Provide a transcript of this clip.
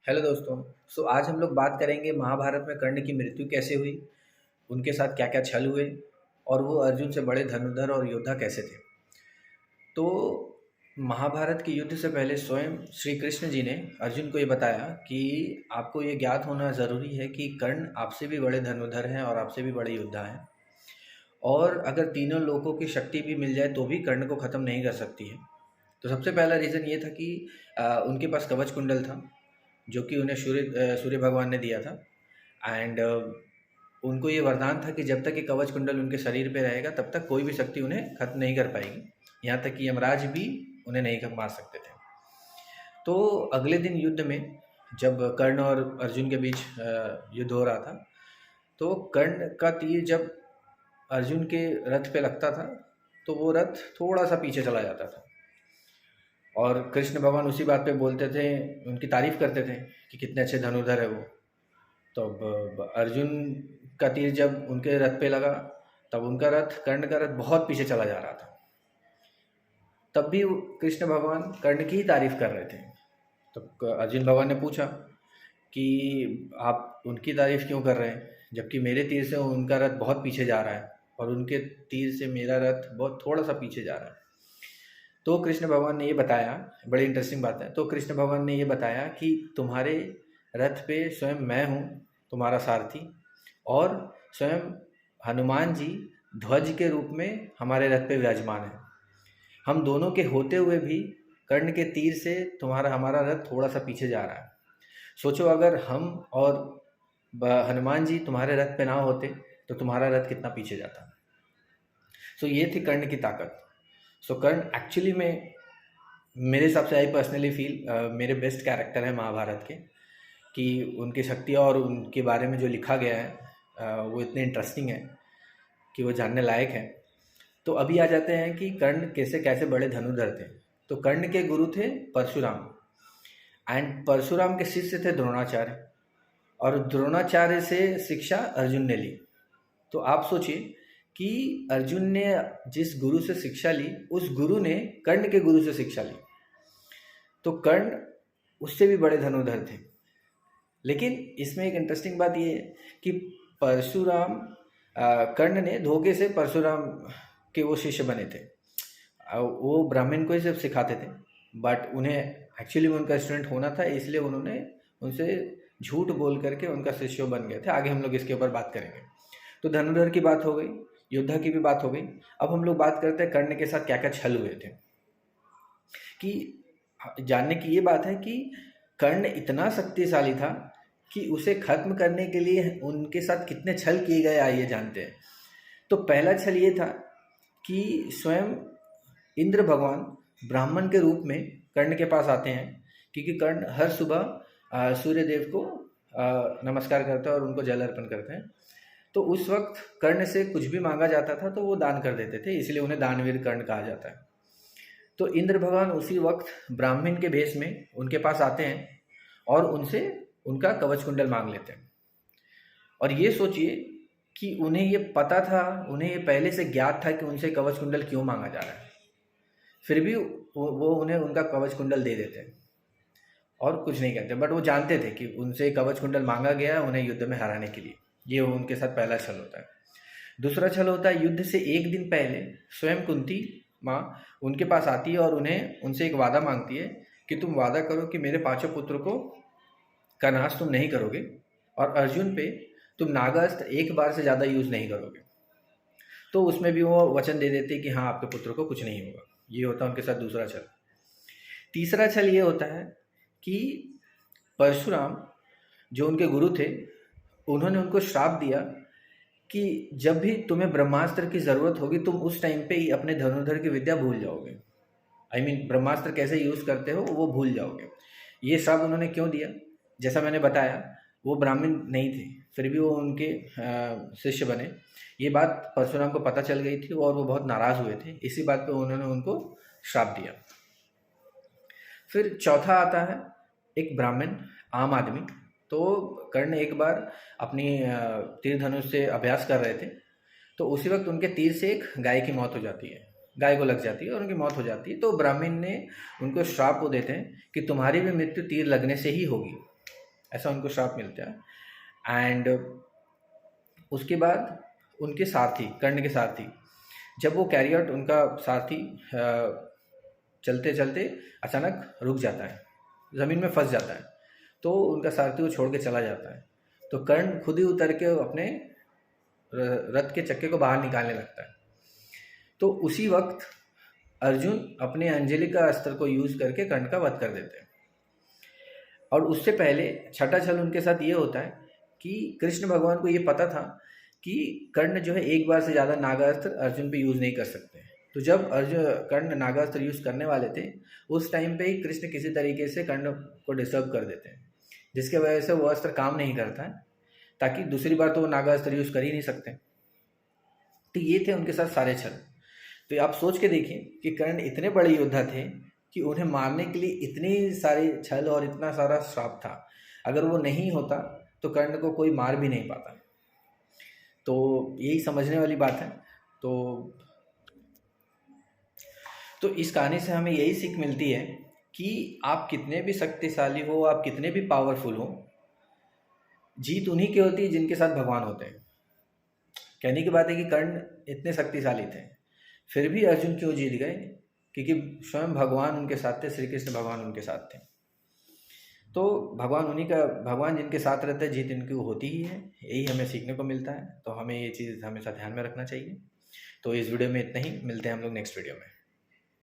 Hello दोस्तों। आज हम लोग बात करेंगे महाभारत में कर्ण की मृत्यु कैसे हुई, उनके साथ क्या क्या छल हुए और वो अर्जुन से बड़े धनुर्धर और योद्धा कैसे थे। तो महाभारत के युद्ध से पहले स्वयं श्री कृष्ण जी ने अर्जुन को ये बताया कि आपको ये ज्ञात होना ज़रूरी है कि कर्ण आपसे भी बड़े धनुर्धर हैं और आपसे भी बड़े योद्धा हैं, और अगर तीनों लोगों की शक्ति भी मिल जाए तो भी कर्ण को ख़त्म नहीं कर सकती है। तो सबसे पहला रीज़न ये था कि उनके पास कवच कुंडल था, जो कि उन्हें सूर्य भगवान ने दिया था। एंड उनको ये वरदान था कि जब तक ये कवच कुंडल उनके शरीर पे रहेगा तब तक कोई भी शक्ति उन्हें खत्म नहीं कर पाएगी, यहाँ तक कि यमराज भी उन्हें नहीं मार सकते थे। तो अगले दिन युद्ध में जब कर्ण और अर्जुन के बीच युद्ध हो रहा था, तो कर्ण का तीर जब अर्जुन के रथ पे लगता था तो वो रथ थोड़ा सा पीछे चला जाता था, और कृष्ण भगवान उसी बात पे बोलते थे, उनकी तारीफ करते थे कि कितने अच्छे धनुर्धर है वो। तो अब अर्जुन का तीर जब उनके रथ पे लगा तब उनका रथ, कर्ण का रथ बहुत पीछे चला जा रहा था। तब भी कृष्ण भगवान कर्ण की ही तारीफ कर रहे थे। तो अर्जुन भगवान ने पूछा कि आप उनकी तारीफ क्यों कर रहे हैं, जबकि मेरे तीर से उनका रथ बहुत पीछे जा रहा है और उनके तीर से मेरा रथ बहुत थोड़ा सा पीछे जा रहा है। तो कृष्ण भगवान ने ये बताया, बड़ी इंटरेस्टिंग बात है, तो कृष्ण भगवान ने ये बताया कि तुम्हारे रथ पे स्वयं मैं हूँ, तुम्हारा सारथी, और स्वयं हनुमान जी ध्वज के रूप में हमारे रथ पे विराजमान हैं। हम दोनों के होते हुए भी कर्ण के तीर से हमारा रथ थोड़ा सा पीछे जा रहा है। सोचो, अगर हम और हनुमान जी तुम्हारे रथ पे ना होते तो तुम्हारा रथ कितना पीछे जाता। ये थी कर्ण की ताकत। कर्ण एक्चुअली में, मेरे हिसाब से, आई पर्सनली फील मेरे बेस्ट कैरेक्टर है महाभारत के, कि उनकी शक्तियाँ और उनके बारे में जो लिखा गया है वो इतने इंटरेस्टिंग है कि वो जानने लायक है। तो अभी आ जाते हैं कि कर्ण कैसे कैसे बड़े धनुर्धर थे। तो कर्ण के गुरु थे परशुराम, एंड परशुराम के शिष्य थे द्रोणाचार्य, और द्रोणाचार्य से शिक्षा अर्जुन ने ली। तो आप सोचिए कि अर्जुन ने जिस गुरु से शिक्षा ली, उस गुरु ने कर्ण के गुरु से शिक्षा ली। तो कर्ण उससे भी बड़े धनुर्धर थे। लेकिन इसमें एक इंटरेस्टिंग बात ये है कि परशुराम, कर्ण ने धोखे से परशुराम के वो शिष्य बने थे। वो ब्राह्मण को ही सिर्फ सिखाते थे, बट उन्हें एक्चुअली में उनका स्टूडेंट होना था, इसलिए उन्होंने उनसे झूठ बोल करके उनका शिष्य बन गए थे। आगे हम लोग इसके ऊपर बात करेंगे। तो धनुर्धर की बात हो गई, योद्धा की भी बात हो गई। अब हम लोग बात करते हैं कर्ण के साथ क्या क्या छल हुए थे। कि जानने की ये बात है कि कर्ण इतना शक्तिशाली था कि उसे खत्म करने के लिए उनके साथ कितने छल किए गए, आइए जानते हैं। तो पहला छल ये था कि स्वयं इंद्र भगवान ब्राह्मण के रूप में कर्ण के पास आते हैं, क्योंकि कर्ण हर सुबह सूर्य देव को नमस्कार करते हैं और उनको जल अर्पण करते हैं। तो उस वक्त कर्ण से कुछ भी मांगा जाता था तो वो दान कर देते थे, इसलिए उन्हें दानवीर कर्ण कहा जाता है। तो इंद्र भगवान उसी वक्त ब्राह्मण के भेष में उनके पास आते हैं और उनसे उनका कवच कुंडल मांग लेते हैं। और ये सोचिए कि उन्हें ये पता था, उन्हें ये पहले से ज्ञात था कि उनसे कवच कुंडल क्यों मांगा जा रहा है, फिर भी वो उन्हें उनका कवच कुंडल दे देते हैं और कुछ नहीं कहते। बट वो जानते थे कि उनसे कवच कुंडल मांगा गया है उन्हें युद्ध में हराने के लिए। ये उनके साथ पहला छल होता है। दूसरा छल होता है, युद्ध से एक दिन पहले स्वयं कुंती माँ उनके पास आती है और उनसे एक वादा मांगती है कि तुम वादा करो कि मेरे पांचों पुत्र का नाश तुम नहीं करोगे, और अर्जुन पे तुम नागास्त्र एक बार से ज़्यादा यूज़ नहीं करोगे। तो उसमें भी वो वचन दे देते कि हाँ, आपके पुत्र को कुछ नहीं होगा। ये होता है उनके साथ दूसरा छल। तीसरा छल ये होता है कि परशुराम, जो उनके गुरु थे, उन्होंने उनको श्राप दिया कि जब भी तुम्हें ब्रह्मास्त्र की ज़रूरत होगी तुम उस टाइम पे ही अपने धनुर्धर की विद्या भूल जाओगे। ब्रह्मास्त्र कैसे यूज़ करते हो वो भूल जाओगे। ये श्राप उन्होंने क्यों दिया? जैसा मैंने बताया, वो ब्राह्मण नहीं थे, फिर भी वो उनके शिष्य बने। ये बात परशुराम को पता चल गई थी और वो बहुत नाराज़ हुए थे। इसी बात पे उन्होंने उनको श्राप दिया। फिर चौथा आता है एक ब्राह्मण, आम आदमी। तो कर्ण एक बार अपनी तीर धनुष से अभ्यास कर रहे थे, तो उसी वक्त उनके तीर से एक गाय की मौत हो जाती है, गाय को लग जाती है और उनकी मौत हो जाती है। तो ब्राह्मण ने उनको श्राप को देते हैं कि तुम्हारी भी मृत्यु तीर लगने से ही होगी। ऐसा उनको श्राप मिलता है। एंड उसके बाद उनके सारथी, कर्ण के सारथी, जब वो कैरियट, उनका सारथी चलते चलते अचानक रुक जाता है, ज़मीन में फंस जाता है, तो उनका सारथी वो छोड़ के चला जाता है। तो कर्ण खुद ही उतर के अपने रथ के चक्के को बाहर निकालने लगता है। तो उसी वक्त अर्जुन अपने अंजलि का अस्त्र को यूज़ करके कर्ण का वध कर देते हैं। और उससे पहले छठा छल उनके साथ ये होता है कि कृष्ण भगवान को ये पता था कि कर्ण जो है एक बार से ज़्यादा नागास्त्र अर्जुन पे यूज़ नहीं कर सकते। तो जब कर्ण नागास्त्र यूज़ करने वाले थे, उस टाइम पे ही कृष्ण किसी तरीके से कर्ण को डिस्टर्ब कर देते हैं, जिसके वजह से वो अस्त्र काम नहीं करता है, ताकि दूसरी बार तो वो नागास्त्र यूज़ कर ही नहीं सकते। तो ये थे उनके साथ सारे छल। तो आप सोच के देखिए कि कर्ण इतने बड़े योद्धा थे कि उन्हें मारने के लिए इतने सारे छल और इतना सारा श्राप था। अगर वो नहीं होता तो कर्ण को कोई मार भी नहीं पाता। तो यही समझने वाली बात है। तो इस कहानी से हमें यही सीख मिलती है कि आप कितने भी शक्तिशाली हो, आप कितने भी पावरफुल हो, जीत उन्हीं की होती है जिनके साथ भगवान होते हैं। कहने की बात है कि कर्ण इतने शक्तिशाली थे, फिर भी अर्जुन क्यों जीत गए? क्योंकि स्वयं भगवान उनके साथ थे, श्री कृष्ण भगवान उनके साथ थे। तो भगवान जिनके साथ रहते हैं, जीत इनकी होती ही है। यही हमें सीखने को मिलता है। तो हमें ये चीज़ हमेशा ध्यान में रखना चाहिए। तो इस वीडियो में इतना ही, मिलते हैं हम लोग नेक्स्ट वीडियो में।